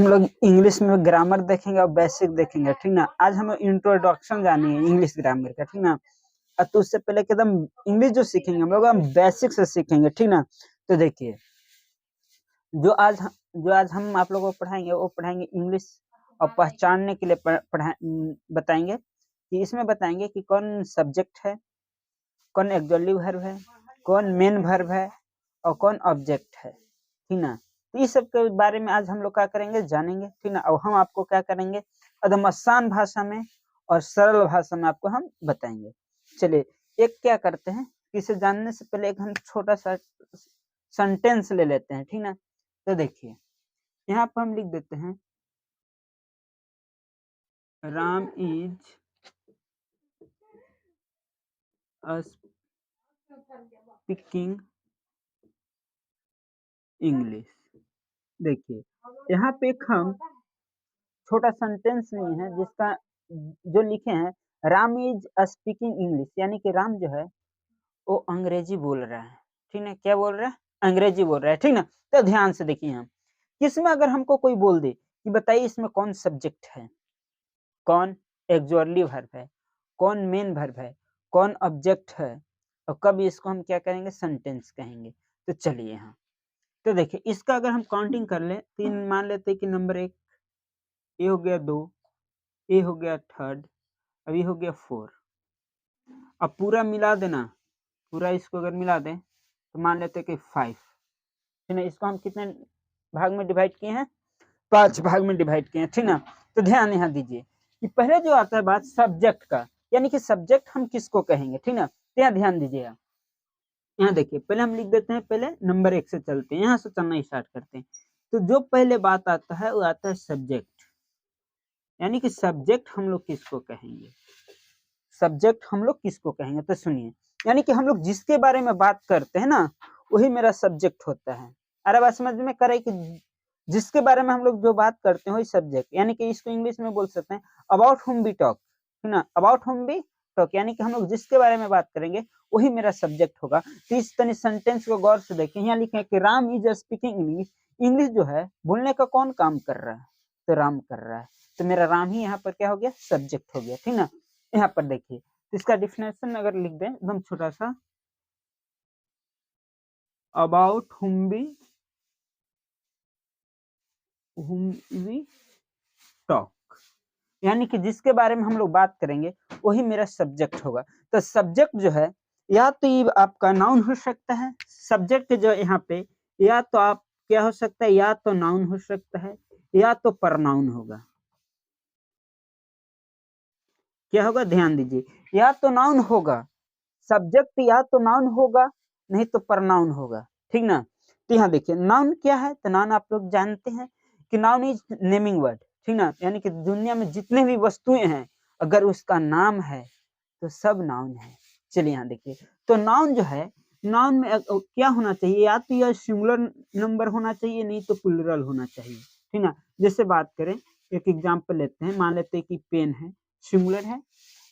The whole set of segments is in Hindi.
हम लोग इंग्लिश में ग्रामर देखेंगे और बेसिक देखेंगे, ठीक ना। आज हमें इंट्रोडक्शन जानी है इंग्लिश ग्रामर का, ठीक ना। तो उससे पहले एकदम इंग्लिश जो सीखेंगे हम लोग, हम बेसिक से सीखेंगे, ठीक ना। तो देखिए, जो आज हम आप लोगों को पढ़ाएंगे वो पढ़ाएंगे इंग्लिश, और पहचानने के लिए बताएंगे कि इसमें बताएंगे कि कौन सब्जेक्ट है, कौन एक्सक्लूसिव वर्ब है, कौन मेन वर्ब है, और कौन ऑब्जेक्ट है, ठीक ना। तो इस सब के बारे में आज हम लोग क्या करेंगे, जानेंगे, ठीक ना। और हम आपको क्या करेंगे, एकदम आसान भाषा में और सरल भाषा में आपको हम बताएंगे। चलिए, एक क्या करते हैं, इसे जानने से पहले एक हम छोटा सा सेंटेंस ले लेते हैं, ठीक ना। तो देखिए, यहाँ पर हम लिख देते हैं, राम इज स्पीकिंग इंग्लिश। देखिए, यहाँ पे एक हम छोटा सेंटेंस लिए हैं जिसका जो लिखे हैं, राम इज स्पीकिंग इंग्लिश, यानी कि राम जो है वो अंग्रेजी बोल रहा है, ठीक ना। क्या बोल रहा है, अंग्रेजी बोल रहा है, ठीक ना। तो ध्यान से देखिए, हम इसमें अगर हमको कोई बोल दे कि बताइए इसमें कौन सब्जेक्ट है, कौन एक्सक्लूसिव वर्ब है, कौन मेन वर्ब है, कौन ऑब्जेक्ट है, और कब इसको हम क्या कहेंगे, सेंटेंस कहेंगे। तो चलिए यहाँ, तो देखिए इसका अगर हम काउंटिंग कर लें तो मान लेते हैं कि नंबर 1 ये हो गया, 2 ये हो गया, 3 अब ये हो गया 4। अब पूरा मिला देना, पूरा इसको अगर मिला दें तो मान लेते हैं कि 5, ठीक ना। इसको हम कितने भाग में डिवाइड किए हैं, 5 भाग में डिवाइड किए हैं, ठीक ना। तो ध्यान यहाँ दीजिए कि पहले जो आता है बात सब्जेक्ट का, यानी कि सब्जेक्ट हम किसको कहेंगे, ठीक ना। तो यहाँ ध्यान दीजिएगा, यहाँ देखिए पहले हम लिख देते हैं, पहले नंबर 1 से चलते हैं, यहाँ से चलना स्टार्ट करते हैं। तो जो पहले बात आता है वो आता है सब्जेक्ट, यानी कि सब्जेक्ट हम लोग किसको कहेंगे, सब्जेक्ट हम लोग किसको कहेंगे। तो सुनिए, यानी कि हम लोग जिसके बारे में बात करते हैं ना, वही मेरा सब्जेक्ट होता है। अरे बात समझ में करे कि जिसके बारे में हम लोग जो बात करते हैं वही सब्जेक्ट, यानी कि इसको इंग्लिश में बोल सकते हैं अबाउट हुम वी टॉक, है ना। अबाउट हुम वी टॉक, यानी कि हम लोग जिसके बारे में बात करेंगे वही मेरा सब्जेक्ट होगा। तो इस तनी सेंटेंस को गौर से देखें, यहाँ लिखे कि Ram is speaking English, English जो है बोलने का कौन काम कर रहा है, तो राम कर रहा है। तो मेरा राम ही यहाँ पर क्या हो गया, सब्जेक्ट हो गया, ठीक ना। यहाँ पर देखिए, तो इसका डिफिनेशन अगर लिख दें एकदम छोटा सा, अबाउट हुम वी टॉक, यानी कि जिसके बारे में हम लोग बात करेंगे वही मेरा सब्जेक्ट होगा। तो सब्जेक्ट जो है या तो ये आपका नाउन हो सकता है, सब्जेक्ट जो यहाँ पे या तो आप क्या हो सकता है, या तो नाउन हो सकता है या तो परनाउन होगा। क्या होगा, ध्यान दीजिए, या तो नाउन होगा, सब्जेक्ट या तो नाउन होगा नहीं तो परनाउन होगा, ठीक ना। तो यहाँ देखिए नाउन क्या है, तो नाउन आप लोग जानते हैं कि नाउन इज नेमिंग वर्ड, ठीक ना। यानी कि दुनिया में जितने भी वस्तुएं हैं अगर उसका नाम है तो सब नाउन है। चलिए यहाँ देखिए, तो नाउन जो है, नाउन में क्या होना चाहिए, या तो यह सिंगुलर नंबर होना चाहिए नहीं तो प्लूरल होना चाहिए, ठीक ना। जैसे बात करें, एक एग्जाम्पल लेते हैं, मान लेते हैं कि पेन है, सिंगुलर है,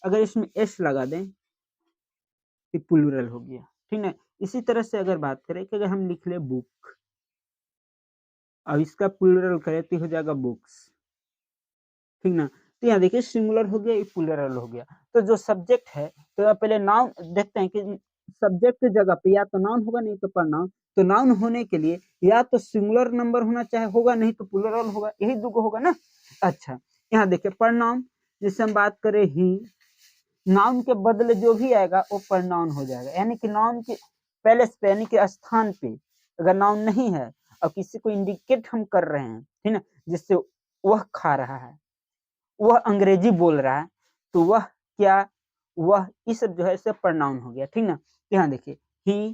अगर इसमें एस लगा दें तो प्लूरल हो गया, ठीक ना। इसी तरह से अगर बात करें कि अगर हम लिख ले बुक, अब इसका प्लूरल करें तो हो जाएगा बुक्स, ठीक ना। तो यहाँ देखिए सिंगुलर हो गया, प्लूरल हो गया। तो जो सब्जेक्ट है, तो पहले नाउन देखते हैं कि सब्जेक्ट की जगह पे या तो नाउन होगा नहीं तो परनाउन। तो नाउन होने के लिए या तो सिंगुलर नंबर होना चाहे होगा नहीं तो प्लूरल होगा, यही दो होगा ना। अच्छा, यहाँ देखिए परनाउन, जैसे हम बात करें ही, नाउन के बदले जो भी आएगा वो परनाउन हो जाएगा, यानी कि नाउन के पहले पे यानी कि स्थान पे अगर नाउन नहीं है और किसी को इंडिकेट हम कर रहे हैं, ठीक ना, जिससे वह खा रहा है, वह अंग्रेजी बोल रहा है, तो वह क्या, वह इस जो है इसे परनाउन हो गया, ठीक ना। यहाँ देखिए ही,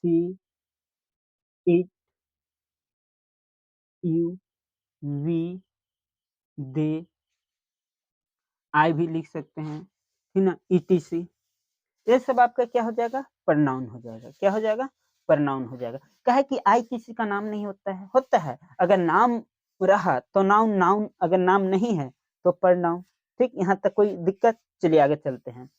सी, इट, यू, वी, दे, आई भी लिख सकते हैं, ठीक ना, ईटीसी, ये सब आपका क्या हो जाएगा, परनाउन हो जाएगा। क्या हो जाएगा, परनाउन हो जाएगा। कहे कि आई किसी का नाम नहीं होता है, होता है, अगर नाम रहा तो नाउन, नाउन अगर नाम नहीं है तो परनाउन, ठीक। यहाँ तक कोई दिक्कत, चलिए आगे चलते हैं।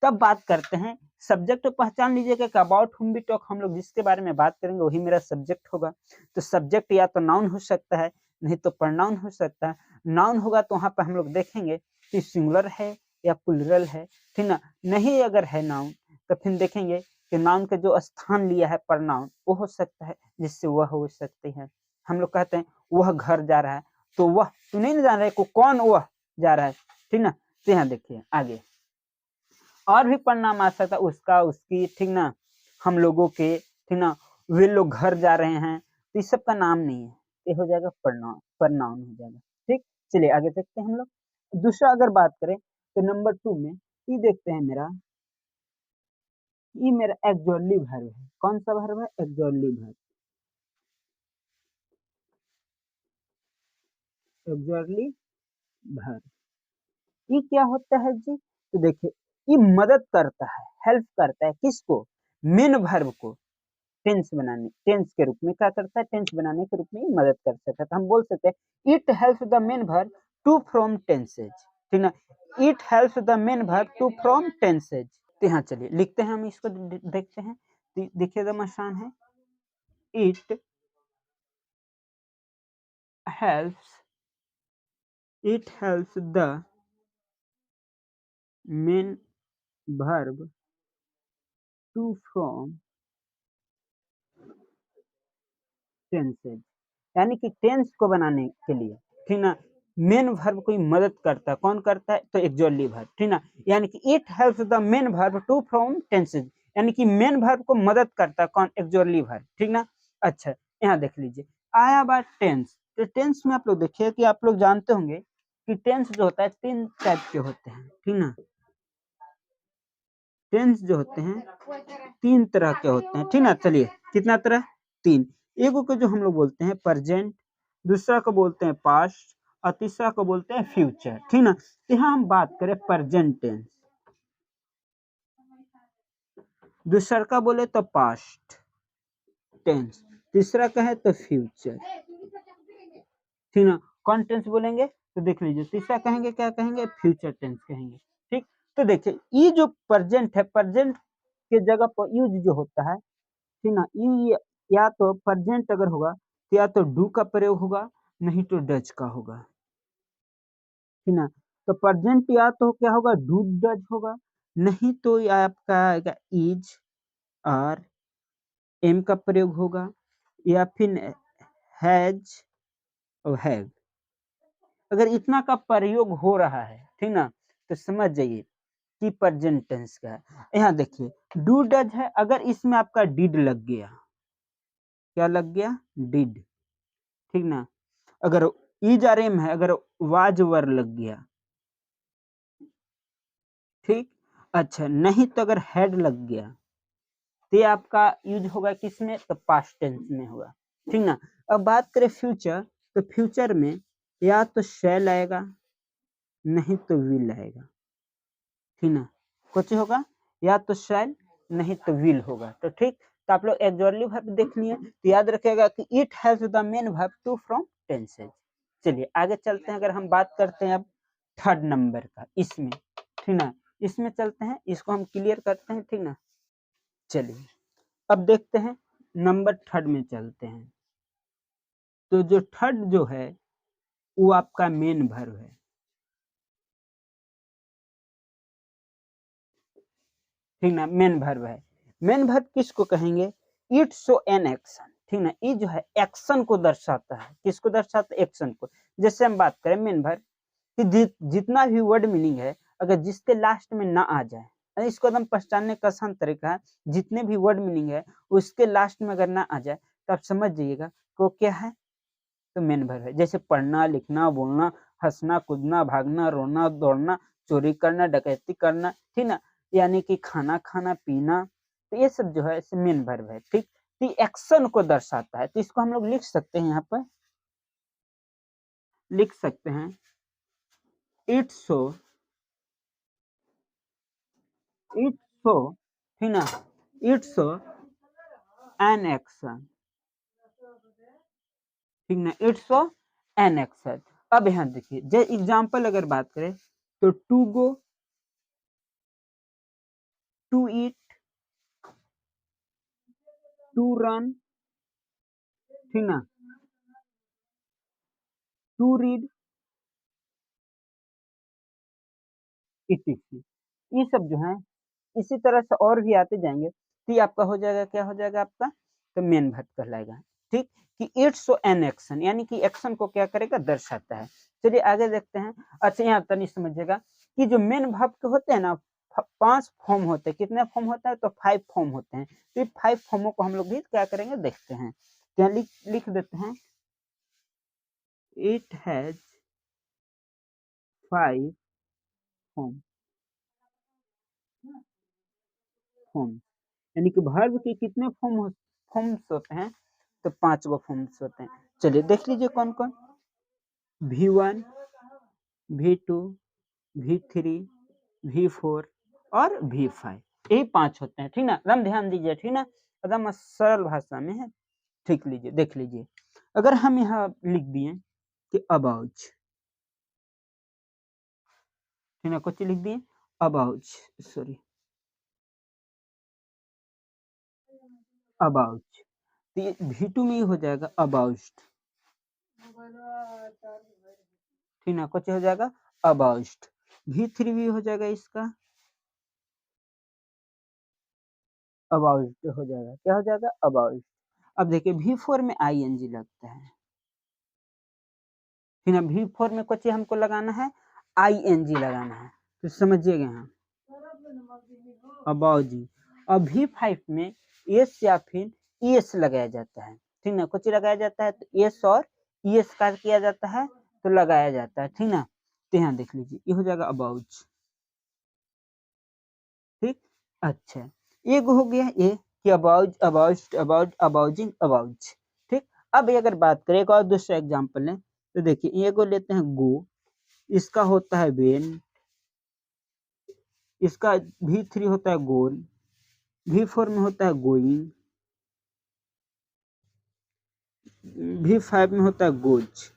तब बात करते हैं सब्जेक्ट। पहचान लीजिएगा कि अबाउट हुम वी टॉक, हम लोग जिसके बारे में बात करेंगे वही मेरा सब्जेक्ट होगा। तो सब्जेक्ट या तो नाउन हो सकता है, नहीं तो प्रोनाउन हो सकता है। नाउन होगा तो वहां पर हम लोग देखेंगे कि सिंगुलर है या प्लूरल है, ठीक ना। नहीं अगर है नाउन तो फिर देखेंगे कि नाउन का जो स्थान लिया है प्रोनाउन वो हो सकता है, जिससे वह हो सकती है। हम लोग कहते हैं वह घर जा रहा है, तो वह तो नहीं जान रहे को कौन वह जा रहा है, ठीक ना। तो यहाँ देखिए आगे और भी परिणाम आ सकता है, उसका, उसकी, ठीक ना, हम लोगों के, ठीक ना, वे लोग घर जा रहे हैं, तो इस सब का नाम नहीं है, ये हो जाएगा परिणाम, परिणाम हो जाएगा। ठीक, चलिए आगे देखते हैं हम लोग। दूसरा अगर बात करें तो नंबर 2 में ये देखते हैं मेरा, ये मेरा एक्सोर्ली वर्ब है। कौन सा वर्ब है? एक्सोर्ली वर्ब। एक्सोर्ली वर्ब ये क्या होता है जी? तो देखिए ये मदद करता है, हेल्प करता है किसको? मेन वर्ब को टेंस बनाने, टेंस के रूप में क्या करता है? टेंस बनाने के रूप में मदद कर सकता है। तो हम बोल सकते हैं it helps the main verb to from tenses, ठीक ना। It helps the main verb to from tenses. तो यहाँ चलिए लिखते हैं हम इसको, देखते हैं। देखिए एकदम आसान है। It helps, it helps the main verb to from tenses, यानी कि टेंस को बनाने के लिए, ठीक ना, मेन वर्ब कोई मदद करता है। कौन करता है? तो एक्सोर्ली वर्ब, ठीक ना। यानी कि it helps the main verb to from tenses, यानी कि मेन वर्ब को मदद करता है कौन? एक्सोर्ली वर्ब, ठीक ना। अच्छा यहाँ देख लीजिए, आया बात टेंस। तो टेंस में आप लोग देखिए कि आप लोग जानते होंगे कि टेंस जो होता है 3 टाइप के होते हैं, ठीक ना। टेंस जो होते हैं 3 तरह के होते हैं, ठीक ना। चलिए कितना तरह? 3। एक को जो हम लोग बोलते हैं प्रेजेंट, दूसरा को बोलते हैं पास्ट और तीसरा को बोलते हैं फ्यूचर, ठीक ना। यहाँ हम बात करें प्रेजेंट टेंस, दूसरा का बोले तो पास्ट टेंस, तीसरा का है तो फ्यूचर, ठीक ना। कौन टेंस बोलेंगे? तो देख लीजिए, तीसरा कहेंगे क्या कहेंगे? फ्यूचर टेंस कहेंगे, ठीक। तो देखिए ये जो प्रेजेंट है, प्रेजेंट के जगह पर यूज जो होता है, ठीक ना, ये या तो प्रेजेंट अगर होगा तो या तो डू का प्रयोग होगा, नहीं तो डज का होगा, ठीक ना। तो प्रेजेंट या तो क्या होगा? डू डज होगा, नहीं तो या आपका आएगा इज और एम का प्रयोग होगा, या फिर हैज और हैव। अगर इतना का प्रयोग हो रहा है, ठीक ना, तो समझ जाइए कि प्रेजेंट टेंस का है। यहाँ देखिए डू डज है, अगर इसमें आपका डिड लग गया, क्या लग गया? डिड, ठीक ना। अगर इज और एम है, अगर वाज वर लग गया, ठीक। अच्छा नहीं तो अगर हैड लग गया तो ये आपका यूज होगा किसमें? तो पास्ट टेंस में होगा, ठीक ना। अब बात करें फ्यूचर, तो फ्यूचर में या तो शैल आएगा, नहीं तो विल आएगा, ठीक ना। कुछ होगा या तो शैल, नहीं तो विल होगा, तो ठीक। तो आप लोग एक्सोर्ली वर्ब देख लिए, तो याद रखिएगा कि it helps the main verb to from tenses. चलिए आगे चलते हैं। अगर हम बात करते हैं अब थर्ड नंबर का, इसमें, ठीक ना, इसमें चलते हैं, इसको हम क्लियर करते हैं, ठीक ना। चलिए अब देखते हैं नंबर थर्ड में चलते हैं। तो जो थर्ड जो है वो आपका मेन वर्ब है, ठीक ना। मेन वर्ब है। मेन वर्ब किसको कहेंगे? इट शो एन एक्शन, ठीक ना। ये जो है एक्शन को दर्शाता है, किसको दर्शाता है? एक्शन को। जैसे हम बात करें मेन वर्ब कि जितना भी वर्ड मीनिंग है, अगर जिसके लास्ट में ना आ जाए, इसको एकदम पहचानने का आसान तरीका है, जितने भी वर्ड मीनिंग है उसके लास्ट में अगर ना आ जाए तो आप समझ जाइएगा कि वो क्या है? तो मेन वर्ब है। जैसे पढ़ना, लिखना, बोलना, हंसना, कूदना, भागना, रोना, दौड़ना, चोरी करना, डकैती करना, ठीक ना, यानी कि खाना खाना, पीना, तो ये सब जो है मेन वर्ब है, ठीक। तो एक्शन को दर्शाता है, तो इसको हम लोग लिख सकते हैं, यहाँ पर लिख सकते हैं इट शो, इट शो, ठीक ना, इट शो एन एक्शन, ठीक ना, इट शो एन एक्शन। अब यहाँ देखिए, जैसे एग्जाम्पल अगर बात करें तो to go, to eat, to run, ठीक ना, टू रीड, इटिक्स। ये सब जो है इसी तरह से और भी आते जाएंगे, तो ये आपका हो जाएगा, क्या हो जाएगा आपका, तो मेन वर्ब कहलाएगा। ठीक, कि इट शो एन एक्शन, यानी कि एक्शन को क्या करेगा, दर्शाता है। चलिए आगे देखते हैं। अच्छा यहाँ तनी समझिएगा कि जो मेन वर्ब के होते हैं ना, 5 फॉर्म होते हैं। कितने फॉर्म होता है, तो 5 फॉर्म होते हैं। तो ये 5 फॉर्मों को हम लोग भी क्या करेंगे, देखते हैं। तो यहाँ लिख देते हैं, इट हैज 5 फॉर्म, फॉर्म यानी कि वर्ब के कितने फॉर्म्स होते हैं, तो 5 गो फॉर्म्स होते हैं। चलिए देख लीजिए कौन कौन, V1, V2, V3, V4 और V5, यही 5 होते हैं। ठीक ना, एकदम ध्यान दीजिए, ठीक ना, एकदम सरल भाषा में है। ठीक लीजिए, देख लीजिए। अगर हम यहाँ लिख दिए कि अबाउट, ठीक ना, कुछ लिख दिए अबाउट, सॉरी अबाउट, तो ये V2 में ही हो जाएगा अबाउट, ठीक ना, कुछ हो जाएगा अबाउट। V3 भी हो जाएगा इसका अबाउट, हो जाएगा, क्या हो जाएगा, अबाउट। अब देखिए V4 में ING लगता है, ठीक ना, V4 में कुछ हमको लगाना है, ING लगाना है, तो समझिएगा यहाँ अबाउट जी। अब V5 में एस या फिर ES लगाया जाता है, ठीक ना, कुछ लगाया जाता है, तो एस और ES का किया जाता है, तो लगाया जाता है, ठीक ना। तो यहाँ देख लीजिए, ये हो जाएगा अबाउट, ठीक। अच्छा, एक हो गया ये कि अबाउट, अबाउट, अबाउट, अबाउजिंग, अबाउट, ठीक। अब अगर बात करें एक और दूसरा एग्जांपल लें, तो देखिए ये को लेते हैं गो, इसका होता है वेन, इसका V3 होता है गोल, V4 में होता है गोइंग, V5 में होता है गोज,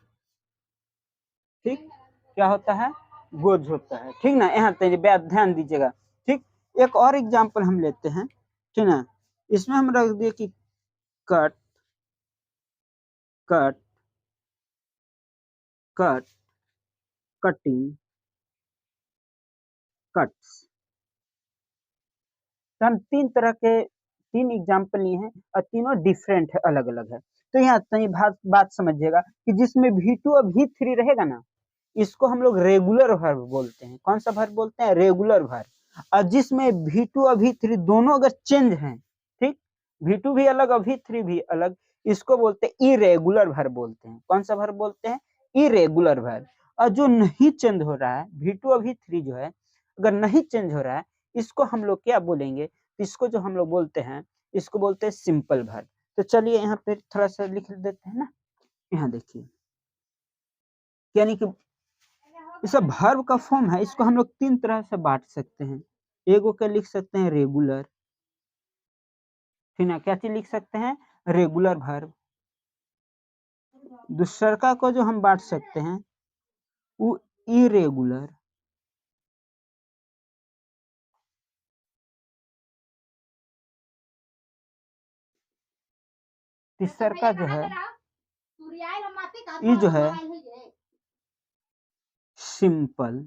ठीक, क्या होता है, गोज होता है, ठीक ना। यहाँ ध्यान दीजिएगा, ठीक। एक और एग्जांपल हम लेते हैं, ठीक ना, इसमें हम रख दिए कि cut, cut, cut, cutting, cuts. तो हम 3 तरह के 3 एग्जांपल लिए हैं और तीनों डिफरेंट है, अलग-अलग है। तो यहाँ सही बात समझिएगा कि जिसमें V2 और V3 रहेगा ना, इसको हम लोग रेगुलर वर्ब बोलते हैं। कौन सा वर्ब बोलते हैं, रेगुलर वर्ब। और जिसमें V2 और V3 दोनों अगर चेंज हैं, ठीक, V2 भी अलग और V3 भी अलग, इसको बोलते हैं इरेगुलर वर्ब बोलते हैं। कौन सा वर्ब बोलते हैं, इरेगुलर वर्ब। और जो नहीं चेंज हो रहा है, V2 और V3 जो है अगर नहीं चेंज हो रहा है, इसको हम लोग क्या बोलेंगे, इसको जो हम लोग बोलते हैं, इसको बोलते हैं सिंपल वर्ब। तो चलिए यहाँ पे थोड़ा सा लिख देते हैं ना, यहाँ देखिए, यानी कि ये सब वर्ब का फॉर्म है, इसको हम लोग 3 तरह से बांट सकते हैं। एगो के लिख सकते हैं रेगुलर, ठीक ना, क्या चीज लिख सकते हैं, रेगुलर वर्ब। दूसरका को जो हम बांट सकते हैं वो इरेगुलर, तीसरका जो है ये जो है सिंपल,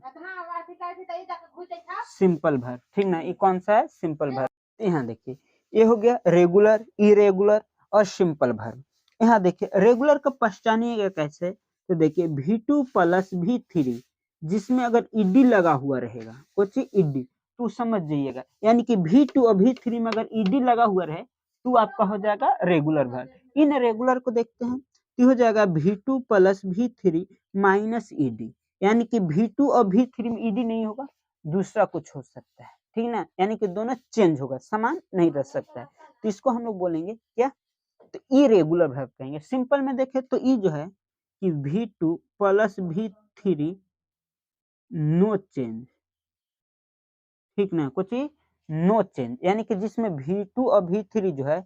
सिंपल वर्ब, ठीक ना। ये कौन सा है, सिंपल वर्ब। यहाँ देखिए ये हो गया रेगुलर, इरेगुलर और सिंपल वर्ब। यहाँ देखिए रेगुलर को पहचानिएगा कैसे, तो देखिए V2 प्लस V3 जिसमें अगर ईडी लगा हुआ रहेगा, कुछ ईडी, तो समझ जाइएगा, यानी कि V2 और V3 में अगर ईडी लगा हुआ रहे तो आपका हो जाएगा रेगुलर वर्ब। इन रेगुलर को देखते हैं, तो हो जाएगा V2 plus V3 minus ED, यानी कि V2 और V3 में ईडी नहीं होगा, दूसरा कुछ हो सकता है, ठीक ना, यानी कि दोनों चेंज होगा, समान नहीं रह सकता है। तो इसको हम लोग बोलेंगे क्या, तो इरेगुलर वर्ब कहेंगे। सिंपल में देखें तो ई जो है कि V2 plus V3 no change, ठीक ना, कुछ ही नो चेंज, यानी कि जिसमें V2 और V3 जो है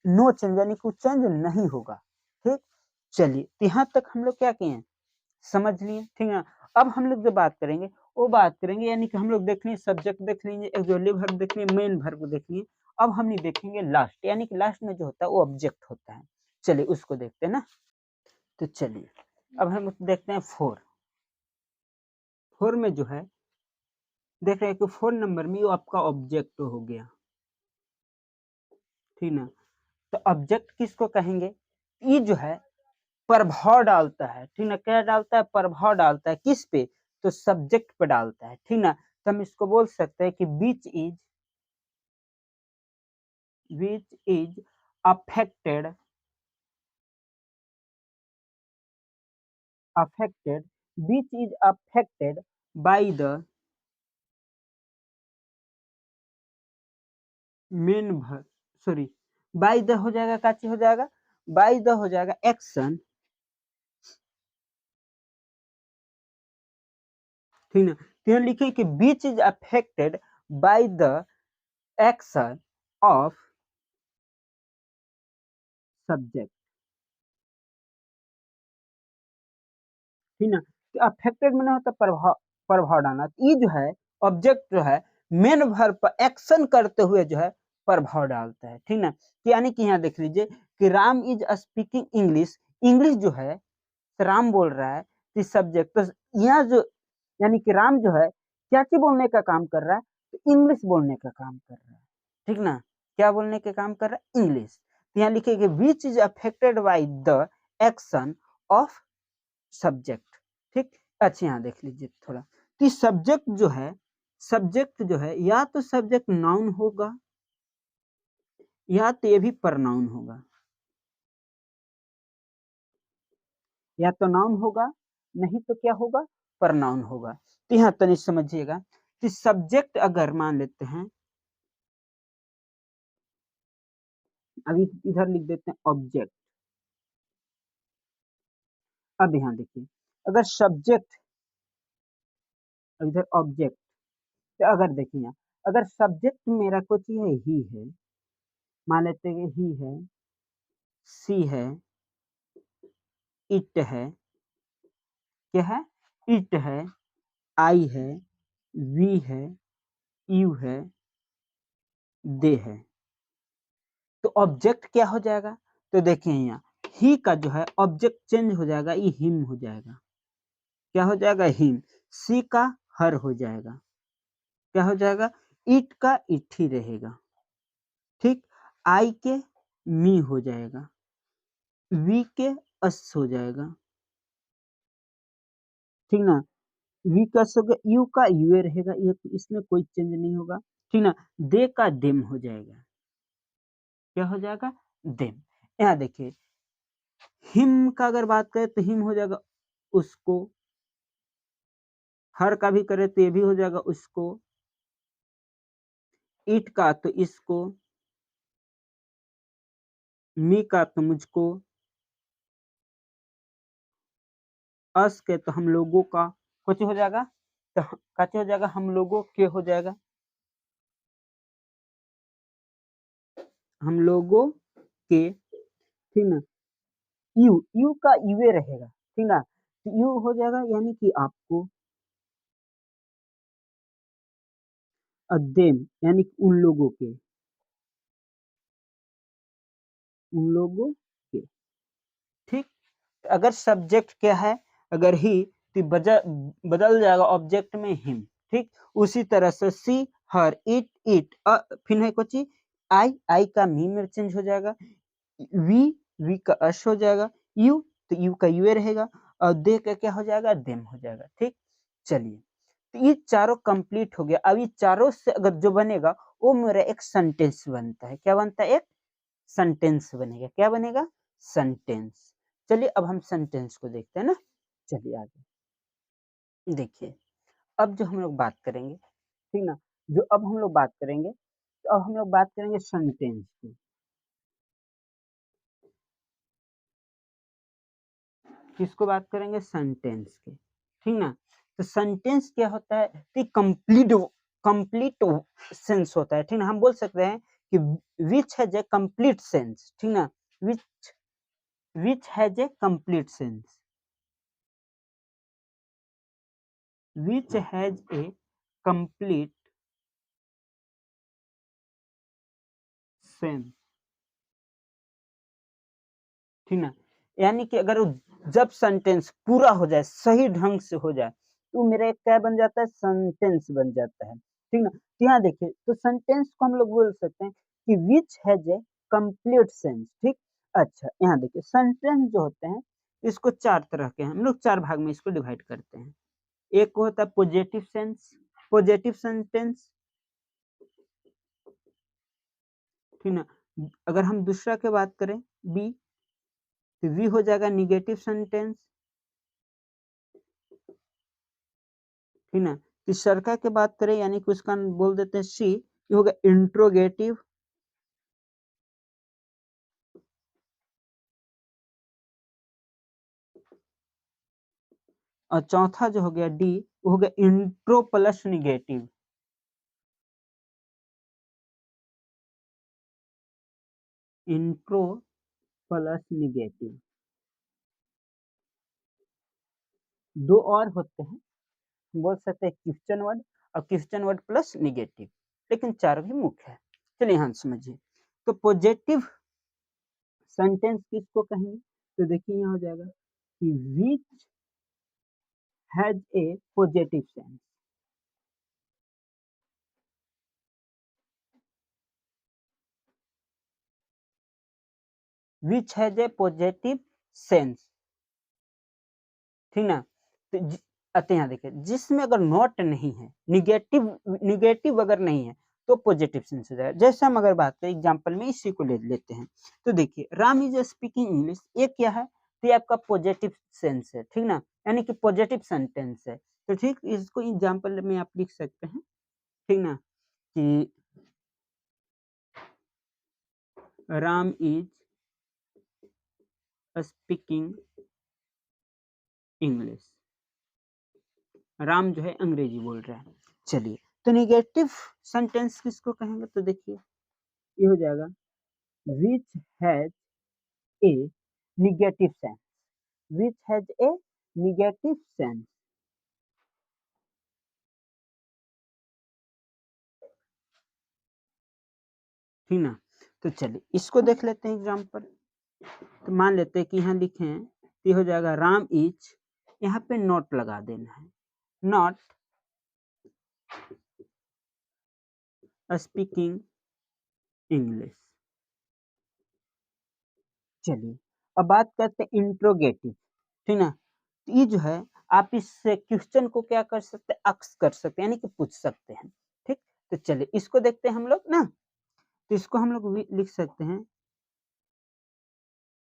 नो चेंज, यानी कि चेंज नहीं होगा, ठीक। चलिए यहाँ तक हम लोग क्या किए हैं, समझ लिए, ठीक है। अब हम लोग जो बात करेंगे वो बात करेंगे, यानी कि हम लोग देख लेंगे सब्जेक्ट देख लेंगे, ऑक्सिलरी वर्ब देख लेंगे, मेन वर्ब देख लेंगे। अब हम नहीं देखेंगे लास्ट, यानी कि लास्ट में जो होता है वो ऑब्जेक्ट होता है। चलिए उसको देखते हैं ना। तो चलिए अब हम देखते हैं 4। 4 में जो है देख रहे हैं कि 4 नंबर में वो आपका ऑब्जेक्ट हो गया, ठीक ना। तो ऑब्जेक्ट किसको कहेंगे? ये जो है प्रभाव डालता है, ठीक ना। क्या डालता है? प्रभाव डालता है किस पे? तो सब्जेक्ट पे डालता है, ठीक ना। तो हम इसको बोल सकते हैं कि which is affected affected which is affected by the main verb, sorry, by the हो जाएगा, क्या चीज हो जाएगा? बाय द हो जाएगा एक्शन, ठीक ना। तो यहाँ लिखे कि which is affected by the action of subject, ठीक ना। तो अफेक्टेड मैंने होता प्रभाव, प्रभाव डालना। तो ये जो है ऑब्जेक्ट जो है मेन वर्ब पर एक्शन करते हुए जो है प्रभाव डालता है, ठीक ना। यानी कि यहाँ देख लीजिए कि Ram is speaking English, English जो है राम बोल रहा है, कि सब्जेक्ट तो यहाँ जो, यानी कि राम जो है क्या चीज बोलने का काम कर रहा है? तो इंग्लिश बोलने का काम कर रहा है, ठीक ना। क्या बोलने का काम कर रहा है? इंग्लिश। तो यहाँ लिखेगा which is affected by the action of subject, ठीक। अच्छा यहाँ देख लीजिए थोड़ा कि सब्जेक्ट जो है, सब्जेक्ट जो है या तो सब्जेक्ट नाउन होगा या तो ये भी प्रनाउन होगा, या तो नाउन होगा नहीं तो क्या होगा? प्रनाउन होगा। तो यहाँ तनिक समझिएगा कि सब्जेक्ट अगर मान लेते हैं, अभी इधर लिख देते हैं ऑब्जेक्ट। अब यहाँ देखिए अगर सब्जेक्ट, इधर ऑब्जेक्ट, तो अगर देखिए यहाँ अगर सब्जेक्ट मेरा कुछ ये ही है, मान लेते हैं ही है, सी है, इट है, क्या है? इट है, आई है, वी है, यू है, दे है। तो ऑब्जेक्ट क्या हो जाएगा? तो देखिए यहाँ ही का जो है ऑब्जेक्ट चेंज हो जाएगा, ये हिम हो जाएगा। क्या हो जाएगा? हिम। सी का हर हो जाएगा। क्या हो जाएगा? इट का इट ही रहेगा, ठीक। आई के मी हो जाएगा, वी के अस हो जाएगा, ठीक ना। वी का अस हो गया, यू का यूए रहेगा, ये इसमें कोई चेंज नहीं होगा, ठीक ना। दे का देम हो जाएगा। क्या हो जाएगा? देम। यहाँ देखिए हिम का अगर बात करें तो हिम हो जाएगा उसको, हर का भी करे तो ये भी हो जाएगा उसको, इट का तो इसको, मी का तो मुझको, अस के तो हम लोगों का, कुछ हो जाएगा तो कैसे हो जाएगा? हम लोगों के हो जाएगा, हम लोगों के, ठीक ना। यू, यू का यूए रहेगा, ठीक ना। तो यू हो जाएगा यानी कि आपको, देम यानी कि उन लोगों के, उन लोगों के, ठीक। अगर सब्जेक्ट क्या है? अगर ही, तो बदल जाएगा ऑब्जेक्ट में हिम, ठीक। उसी तरह से सी, हर, इट, फिर है कुछ आई का मी में चेंज हो जाएगा, वी, वी का अश हो जाएगा, यू तो यू का यूए रहेगा, और दे का क्या हो जाएगा? देम हो जाएगा, ठीक। चलिए तो ये चारों कंप्लीट हो गया। अब ये चारों से अगर जो बनेगा वो मेरा एक सेंटेंस बनता है। क्या बनता है? एक सेंटेंस बनेगा। क्या बनेगा? सेंटेंस। चलिए अब हम सेंटेंस को देखते हैं ना। चलिए आगे देखिए, अब जो हम लोग बात करेंगे, ठीक ना, जो अब हम लोग बात करेंगे, तो अब हम लोग बात करेंगे सेंटेंस की। किसको बात करेंगे? सेंटेंस की, ठीक ना। तो सेंटेंस क्या होता है? कि कंप्लीट, कंप्लीट सेंस होता है, ठीक ना। हम बोल सकते हैं कि which has a complete sense, ठीक ना। Which, which has a complete sense, which has a complete sense, ठीक ना। यानी कि अगर जब सेंटेंस पूरा हो जाए, सही ढंग से हो जाए, तो मेरा एक क्या बन जाता है, सेंटेंस बन जाता है, ठीक ना। तो यहाँ देखिए, तो सेंटेंस को हम लोग बोल सकते हैं कि which has a complete sense, ठीक। अच्छा, यहाँ देखिए सेंटेंस जो होते हैं, इसको 4 तरह के हैं, हम लोग 4 भाग में इसको डिवाइड करते हैं। एक होता है पॉजिटिव सेंस, पॉजिटिव सेंटेंस, ठीक ना। अगर हम दूसरा की बात करें बी, तो वी हो जाएगा निगेटिव सेंटेंस, ठीक ना। तीसरका की बात करें यानी कि उसका हम बोल देते हैं सी, ये होगा इंट्रोगेटिव, और चौथा जो हो गया डी, वो हो गया intro plus negative, intro plus negative. दो और होते हैं, बोल सकते हैं क्वेश्चन वर्ड और क्वेश्चन वर्ड प्लस निगेटिव, लेकिन 4 भी मुख्य है। चलिए यहाँ समझिए, तो पॉजिटिव सेंटेंस किसको कहेंगे, तो देखिए यहाँ हो जाएगा कि which has A positive sense, which has A positive sense, ठीक ना। तो अतः यहाँ देखिए, जिसमें अगर नॉट नहीं है, निगेटिव निगेटिव अगर नहीं है, तो पॉजिटिव सेंस हो जाएगा। जैसे हम अगर बात करें एग्जांपल में, इसी को ले लेते हैं, तो देखिए राम इज स्पीकिंग इंग्लिश, ये क्या है, तो ये आपका पॉजिटिव सेंस है, ठीक ना, यानी कि पॉजिटिव सेंटेंस है। तो ठीक, इसको एग्जांपल में आप लिख सकते हैं, ठीक ना, कि Ram is speaking English, Ram जो है अंग्रेजी बोल रहा है। चलिए, तो निगेटिव सेंटेंस किसको कहेंगे, तो देखिए ये हो जाएगा विच has A negative sense, which has A negative sense, ठीक ना। तो चलिए इसको देख लेते हैं एग्जांपल। तो मान लेते हैं कि यहाँ लिखे हैं, तो ये हो जाएगा राम इज, यहाँ पे नॉट लगा देना है, नॉट स्पीकिंग इंग्लिश। चलिए अब बात करते हैं इंट्रोगेटिव, ठीक ना। तो ये जो है, आप इससे क्वेश्चन को क्या कर सकते हैं, आस्क कर सकते हैं, यानी कि पूछ सकते हैं, ठीक। तो चलिए इसको देखते हैं हम लोग ना, तो इसको हम लोग लिख सकते हैं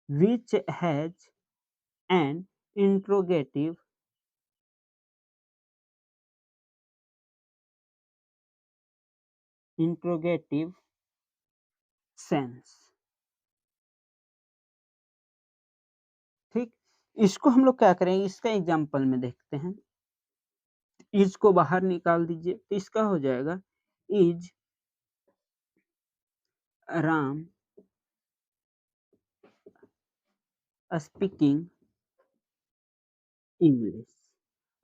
which has an interrogative interrogative sense, ठीक। इसको हम लोग क्या करेंगे, इसका एग्जांपल में देखते हैं। इज को बाहर निकाल दीजिए, तो इसका हो जाएगा इज राम स्पीकिंग इंग्लिश,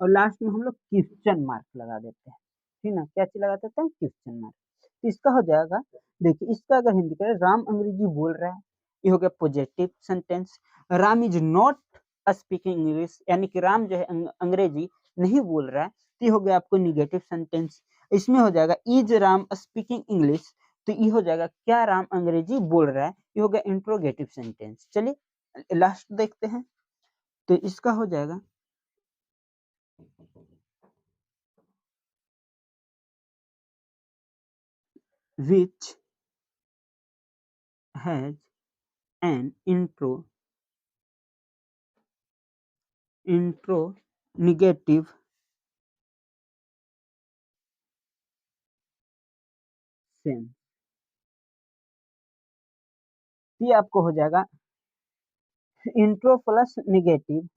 और लास्ट में हम लोग क्वेश्चन मार्क लगा देते हैं, ठीक ना। क्या चीज लगा देते हैं, क्वेश्चन मार्क। तो इसका हो जाएगा, देखिए इसका अगर हिंदी करें, राम अंग्रेजी बोल रहा है, ये हो गया positive sentence. Ram is not speaking English, यानी कि राम जो है अंग्रेजी नहीं बोल रहा है, तो ये हो गया आपको निगेटिव सेंटेंस। इसमें हो जाएगा इज राम स्पीकिंग इंग्लिश, तो ये हो जाएगा क्या राम अंग्रेजी बोल रहा है, ये हो गया इंट्रोगेटिव सेंटेंस। चलिए लास्ट देखते हैं, तो इसका हो जाएगा which has an intro negative sense। ये आपको हो जाएगा इंट्रो प्लस निगेटिव,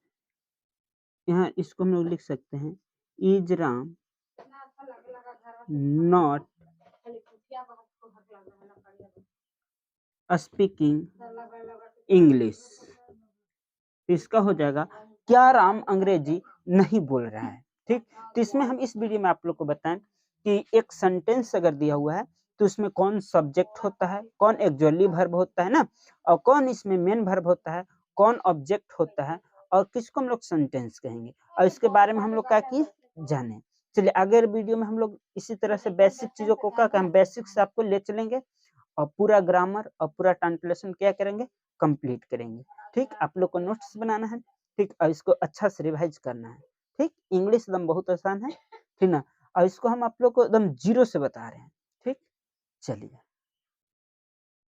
यहाँ इसको हम लोग लिख सकते हैं is Ram not speaking English, इसका हो जाएगा क्या राम अंग्रेजी नहीं बोल रहा है, ठीक? तो इसमें हम इस वीडियो में आप लोग को बताएँ कि एक सेंटेंस अगर दिया हुआ है, तो उसमें कौन सब्जेक्ट होता है, कौन ऑक्सिलियरी वर्ब होता है ना? और कौन इसमें मेन वर्ब होता है, कौन ऑब्जेक्ट होता है और किसको हम लोग सेंटेंस कहेंगे और इसके बारे में हम लोग क्या किए, जाने। चलिए आगे वीडियो में हम लोग इसी तरह से बेसिक चीज़ों को क्या हम बेसिक से आपको ले चलेंगे और पूरा ग्रामर और पूरा ट्रांसलेशन क्या करेंगे, कंप्लीट करेंगे। ठीक? आप लोग को नोट्स बनाना है, ठीक? और इसको अच्छा से रिवाइज़ करना है। ठीक? इंग्लिश एकदम बहुत आसान है, ठीक ना? और इसको हम आप लोग को एकदम ज़ीरो से बता रहे हैं। ठीक? चलिए।